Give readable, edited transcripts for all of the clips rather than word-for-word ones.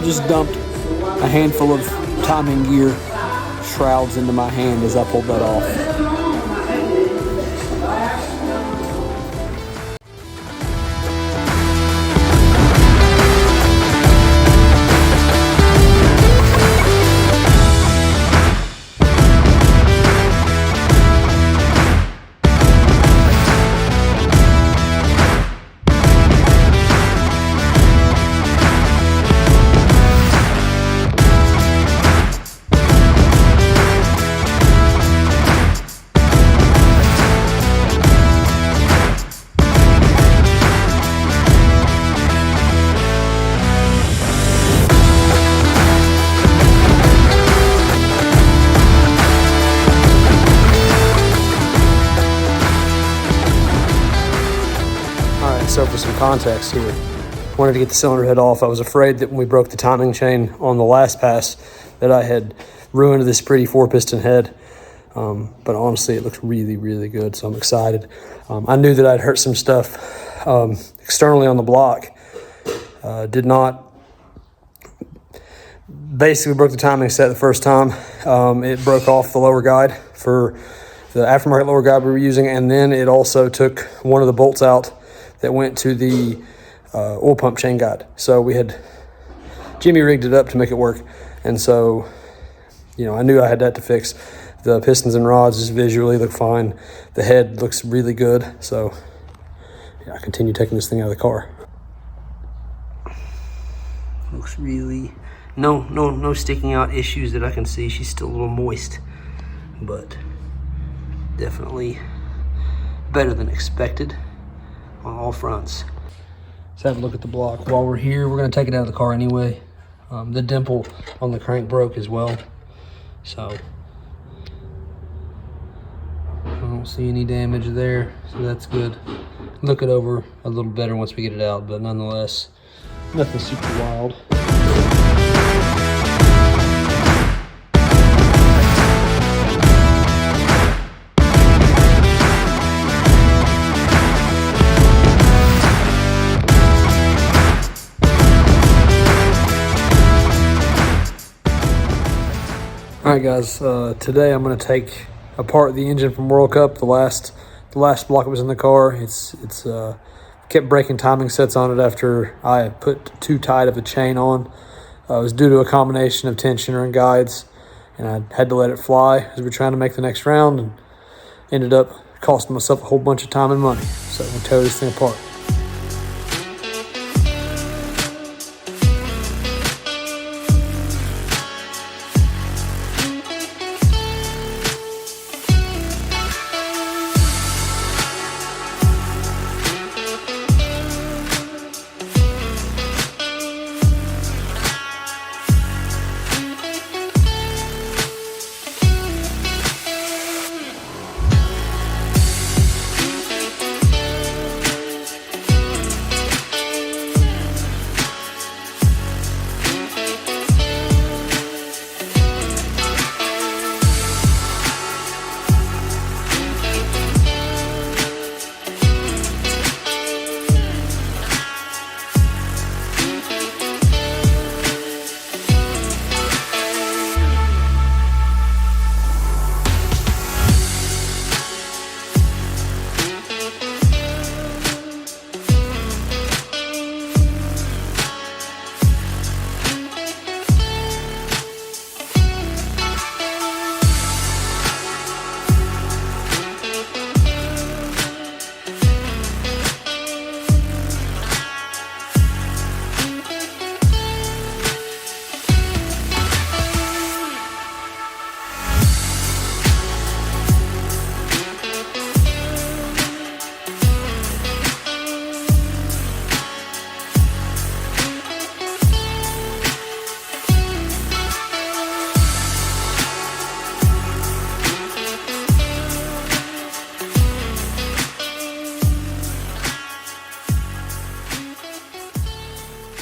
just dumped a handful of timing gear shrouds into my hand as I pulled that off. So for some context here, wanted to get the cylinder head off. I was afraid that when we broke the timing chain on the last pass that I had ruined this pretty 4-piston head. But honestly, it looks really, really good, so I'm excited. I knew that I'd hurt some stuff externally on the block. Did not. Basically broke the timing set the first time. It broke off the lower guide for the aftermarket lower guide we were using, and then it also took one of the bolts out that went to the oil pump chain guide. So we had Jimmy rigged it up to make it work. And so, you know, I knew I had that to fix. The pistons and rods just visually look fine. The head looks really good. So yeah, I continue taking this thing out of the car. Looks really, no sticking out issues that I can see. She's still a little moist, but definitely better than expected on all fronts. Let's have a look at the block. While we're here, we're gonna take it out of the car anyway. The dimple on the crank broke as well, so I don't see any damage there, so that's good. Look it over a little better once we get it out, but nonetheless, nothing super wild. All right, guys, today I'm going to take apart the engine from World Cup. The last block that was in the car. It's kept breaking timing sets on it after I put too tight of a chain on. It was due to a combination of tensioner and guides, and I had to let it fly as we're trying to make the next round, and ended up costing myself a whole bunch of time and money. So I'm going to tear this thing apart.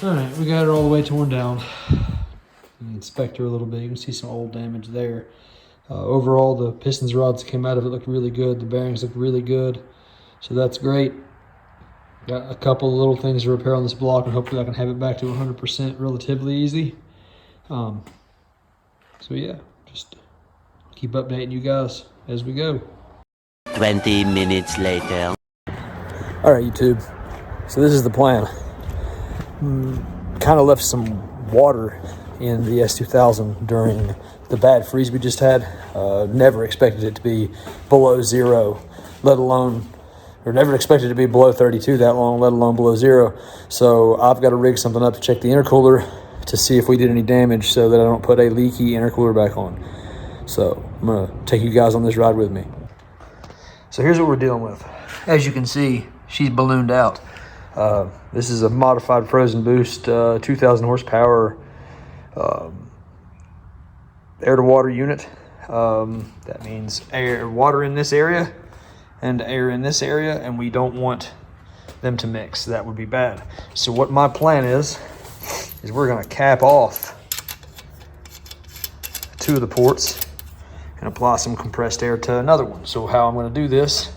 All right, we got it all the way torn down. Inspect her a little bit. You can see some old damage there. Overall, the pistons rods that came out of it looked really good. The bearings look really good, so that's great. Got a couple of little things to repair on this block, and hopefully I can have it back to 100% relatively easy. So yeah, just keep updating you guys as we go. 20 minutes later. All right, YouTube. So this is the plan. Kind of left some water in the S2000 during the bad freeze we just had. Never expected it to be below zero, let alone, or never expected it to be below 32 that long, let alone below zero. So I've got to rig something up to check the intercooler to see if we did any damage so that I don't put a leaky intercooler back on. So I'm gonna take you guys on this ride with me. So here's what we're dealing with. As you can see, she's ballooned out. This is a modified Frozen Boost 2,000 horsepower air-to-water unit. That means water in this area and air in this area, and we don't want them to mix. That would be bad. So what my plan is we're gonna cap off 2 of the ports and apply some compressed air to another one. So how I'm gonna do this,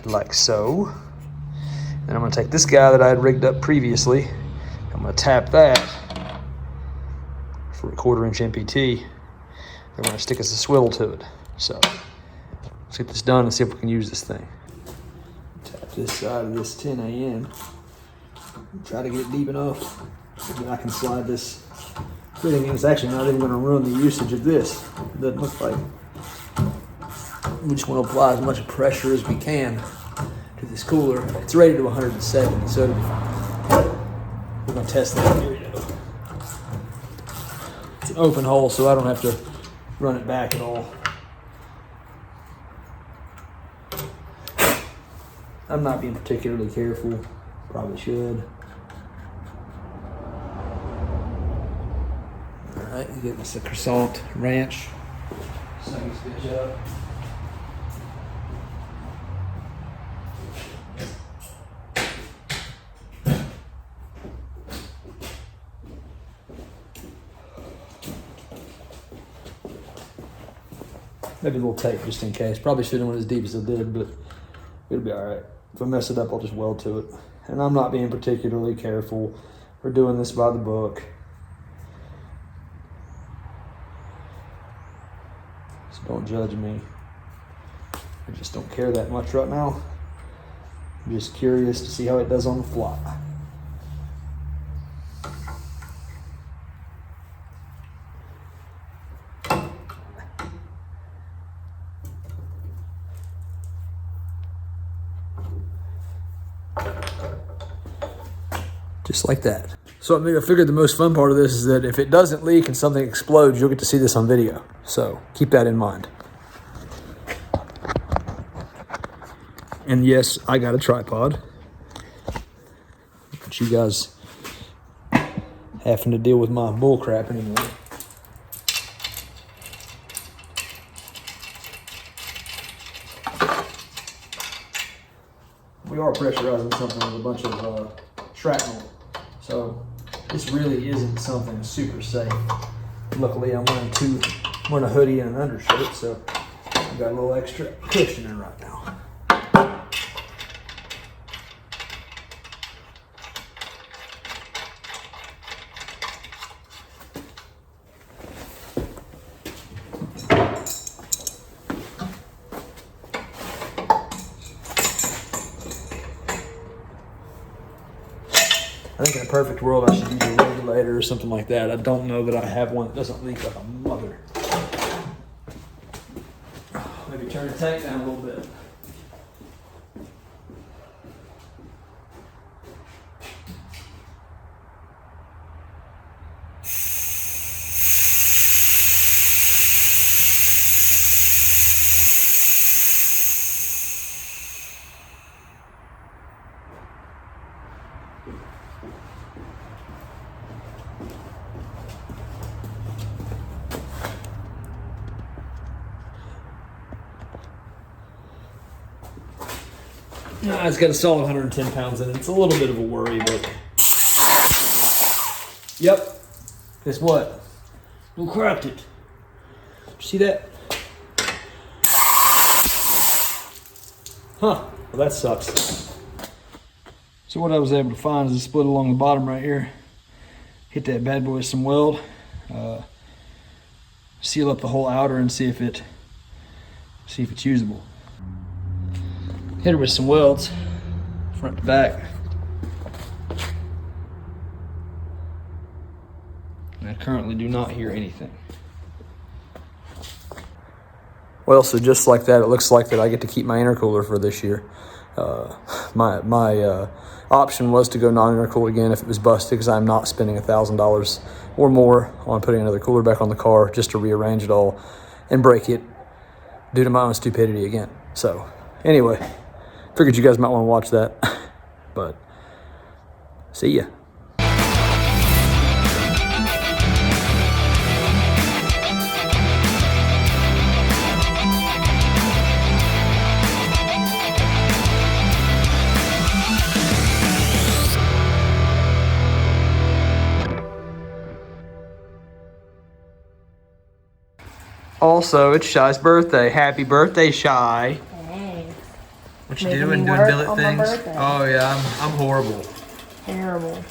like so. Then I'm gonna take this guy that I had rigged up previously, I'm gonna tap that for a 1/4 inch MPT. Then we're gonna stick us a swivel to it. So let's get this done and see if we can use this thing. Tap this side of this 10 AM. Try to get it deep enough that I can slide this fitting in. It's actually not even gonna ruin the usage of this. It doesn't look like. We just want to apply as much pressure as we can to this cooler. It's rated to 170, so we're going to test that. Here we go. It's an open hole, so I don't have to run it back at all. I'm not being particularly careful. Probably should. All right, getting us a croissant ranch. Snug this bitch up. Maybe a little tape just in case. Probably shouldn't went as deep as I did, but it'll be all right. If I mess it up, I'll just weld to it. And I'm not being particularly careful. We're doing this by the book. So don't judge me. I just don't care that much right now. I'm just curious to see how it does on the fly. Just like that. So I figured the most fun part of this is that if it doesn't leak and something explodes, you'll get to see this on video. So keep that in mind. And yes, I got a tripod. But you guys having to deal with my bull crap anymore. We are pressurizing something with a bunch of shrapnel. So this really isn't something super safe. Luckily, I'm wearing a hoodie and an undershirt, so I've got a little extra cushioning right now. I think in a perfect world, I should use a regulator or something like that. I don't know that I have one that doesn't leak like a mother. Maybe turn the tank down a little bit. Nah, it's got a solid 110 pounds in it. It's a little bit of a worry, but... Yep. Guess what? We cracked it. See that? Huh. Well, that sucks. So what I was able to find is a split along the bottom right here. Hit that bad boy with some weld. Seal up the whole outer and see if it's usable. Hit it with some welds, front to back. And I currently do not hear anything. Well, so just like that, it looks like that I get to keep my intercooler for this year. My option was to go non-intercooled again if it was busted, because I'm not spending $1,000 or more on putting another cooler back on the car just to rearrange it all and break it due to my own stupidity again. So anyway, figured you guys might want to watch that. But see ya. Also, it's Shy's birthday. Happy birthday, Shy. Thanks. What you Making doing? me Doing work billet on my things? birthday. Oh yeah, I'm horrible. Terrible.